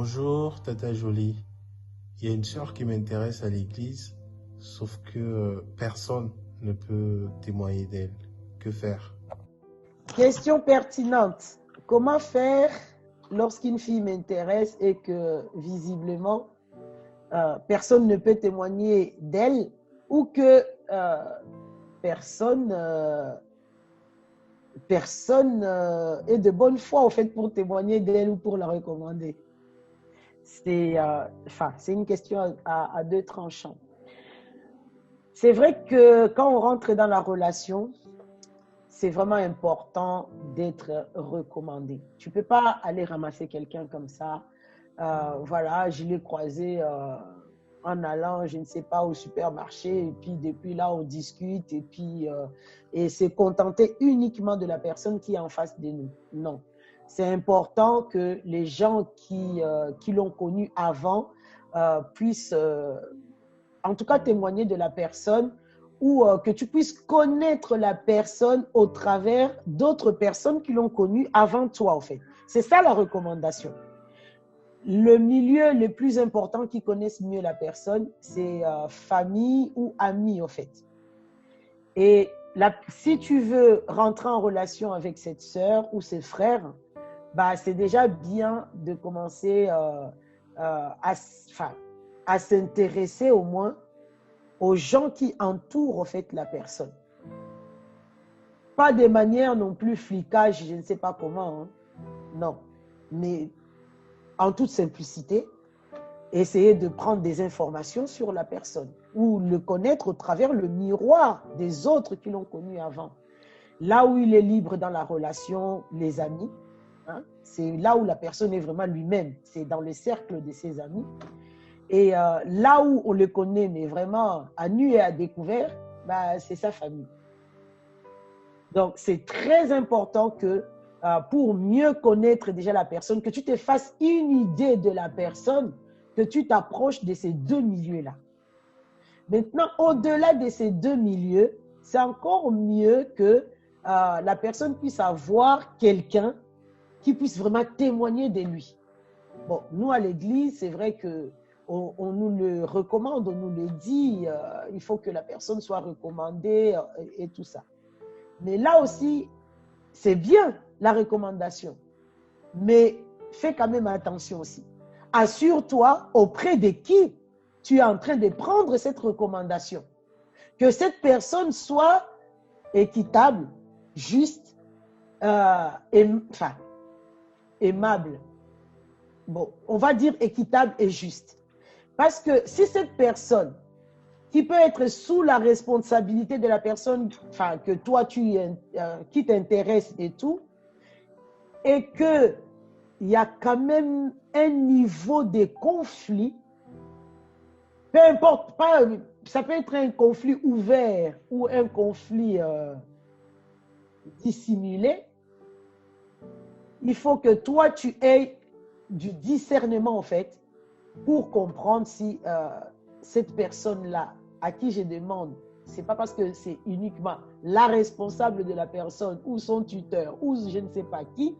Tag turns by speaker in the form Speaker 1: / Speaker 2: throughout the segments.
Speaker 1: Bonjour, Tata Jolie. Il y a une sœur qui m'intéresse à l'église, sauf que personne ne peut témoigner d'elle. Que faire?
Speaker 2: Question pertinente. Comment faire lorsqu'une fille m'intéresse et que visiblement personne ne peut témoigner d'elle ou que personne est de bonne foi au fait pour témoigner d'elle ou pour la recommander? C'est une question à deux tranchants. C'est vrai que quand on rentre dans la relation, c'est vraiment important d'être recommandé. Tu ne peux pas aller ramasser quelqu'un comme ça. Voilà, je l'ai croisé en allant, je ne sais pas, au supermarché. Et puis, depuis là, on discute. Et se contenter uniquement de la personne qui est en face de nous. Non. C'est important que les gens qui l'ont connu avant puissent, en tout cas, témoigner de la personne ou que tu puisses connaître la personne au travers d'autres personnes qui l'ont connue avant toi, en fait. C'est ça la recommandation. Le milieu le plus important qui connaisse mieux la personne, c'est famille ou amis, en fait. Et si tu veux rentrer en relation avec cette sœur ou ses frères, bah, c'est déjà bien de commencer à s'intéresser au moins aux gens qui entourent en fait la personne. Pas de manière non plus flicage, je ne sais pas comment, hein. Non. Mais en toute simplicité, essayer de prendre des informations sur la personne ou le connaître au travers le miroir des autres qui l'ont connu avant. Là où il est libre dans la relation, les amis, hein, c'est là où la personne est vraiment lui-même, c'est dans le cercle de ses amis. Et là où on le connaît, mais vraiment à nu et à découvert, bah, c'est sa famille. Donc, c'est très important que pour mieux connaître déjà la personne, que tu te fasses une idée de la personne, que tu t'approches de ces deux milieux-là. Maintenant, au-delà de ces deux milieux, c'est encore mieux que la personne puisse avoir quelqu'un qui puisse vraiment témoigner de lui. Bon, nous, à l'église, c'est vrai que on nous le recommande, on nous le dit, il faut que la personne soit recommandée et tout ça. Mais là aussi, c'est bien la recommandation, mais fais quand même attention aussi. Assure-toi auprès de qui tu es en train de prendre cette recommandation. Que cette personne soit équitable, juste, aimable. Bon, on va dire équitable et juste. Parce que si cette personne, qui peut être sous la responsabilité de la personne que toi, qui t'intéresse et tout, et qu'il y a quand même un niveau de conflit, peu importe, ça peut être un conflit ouvert ou un conflit dissimulé, il faut que toi, tu aies du discernement, en fait, pour comprendre si cette personne-là, à qui je demande, c'est pas parce que c'est uniquement la responsable de la personne ou son tuteur ou je ne sais pas qui,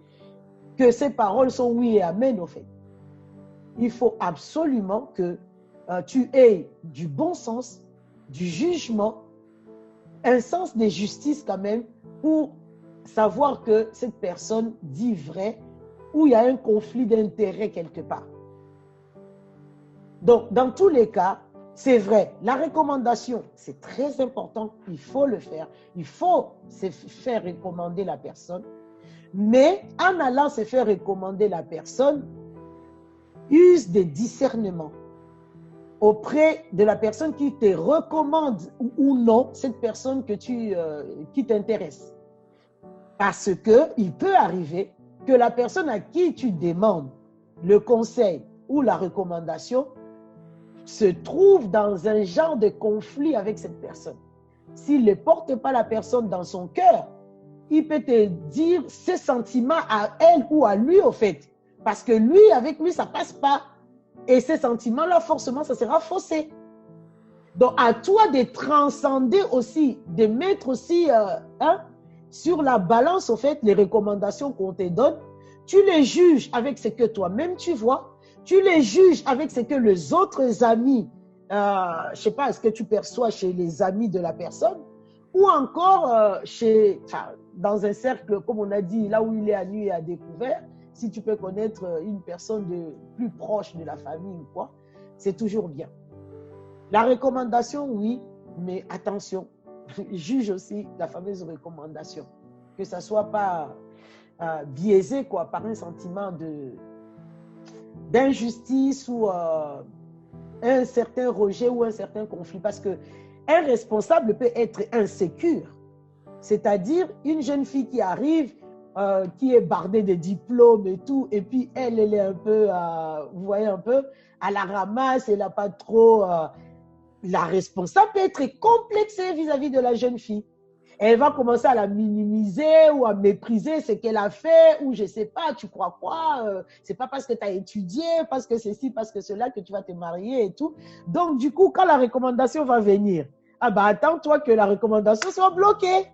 Speaker 2: que ces paroles sont oui et amen, en fait. Il faut absolument que tu aies du bon sens, du jugement, un sens de justice quand même, pour savoir que cette personne dit vrai ou il y a un conflit d'intérêt quelque part. Donc, dans tous les cas, c'est vrai, la recommandation, c'est très important, il faut le faire, il faut se faire recommander la personne, mais en allant se faire recommander la personne, use de discernement auprès de la personne qui te recommande ou non cette personne qui t'intéresse. Parce qu'il peut arriver que la personne à qui tu demandes le conseil ou la recommandation se trouve dans un genre de conflit avec cette personne. S'il ne porte pas la personne dans son cœur, il peut te dire ses sentiments à elle ou à lui, au fait. Parce que lui, avec lui, ça ne passe pas. Et ces sentiments-là, forcément, ça sera faussé. Donc, à toi de transcender aussi, de mettre aussi sur la balance, au fait, les recommandations qu'on te donne. Tu les juges avec ce que toi-même tu vois, Tu les juges avec ce que les autres amis, je ne sais pas, est-ce que tu perçois chez les amis de la personne ou encore dans un cercle, comme on a dit, là où il est à nu et à découvert, si tu peux connaître une personne plus proche de la famille ou quoi, c'est toujours bien. La recommandation, oui, mais attention, juge aussi la fameuse recommandation, que ça ne soit pas biaisé quoi, par un sentiment d'injustice ou un certain rejet ou un certain conflit, parce que un responsable peut être insécure, c'est-à-dire une jeune fille qui arrive, qui est bardée de diplômes et tout, et puis elle est un peu, vous voyez un peu, à la ramasse, elle n'a pas trop... la responsable peut être complexée vis-à-vis de la jeune fille. Elle va commencer à la minimiser ou à mépriser ce qu'elle a fait, ou je ne sais pas, tu crois quoi, c'est pas parce que tu as étudié, parce que ceci, parce que cela que tu vas te marier et tout. Donc, du coup, quand la recommandation va venir, ah bah attends-toi que la recommandation soit bloquée.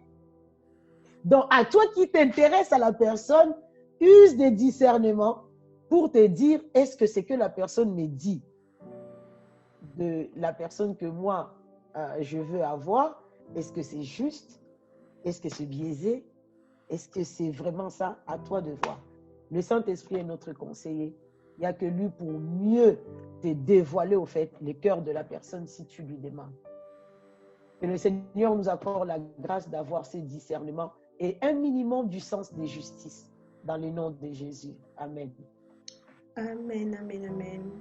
Speaker 2: Donc, à toi qui t'intéresse à la personne, use des discernements pour te dire, est-ce que c'est que la personne me dit de la personne que moi, je veux avoir, est-ce que c'est juste? Est-ce que c'est biaisé? Est-ce que c'est vraiment ça? À toi de voir. Le Saint-Esprit est notre conseiller. Il n'y a que lui pour mieux te dévoiler au fait le cœur de la personne si tu lui demandes. Que le Seigneur nous accorde la grâce d'avoir ces discernements et un minimum du sens des justices dans le nom de Jésus. Amen.
Speaker 3: Amen, amen, amen.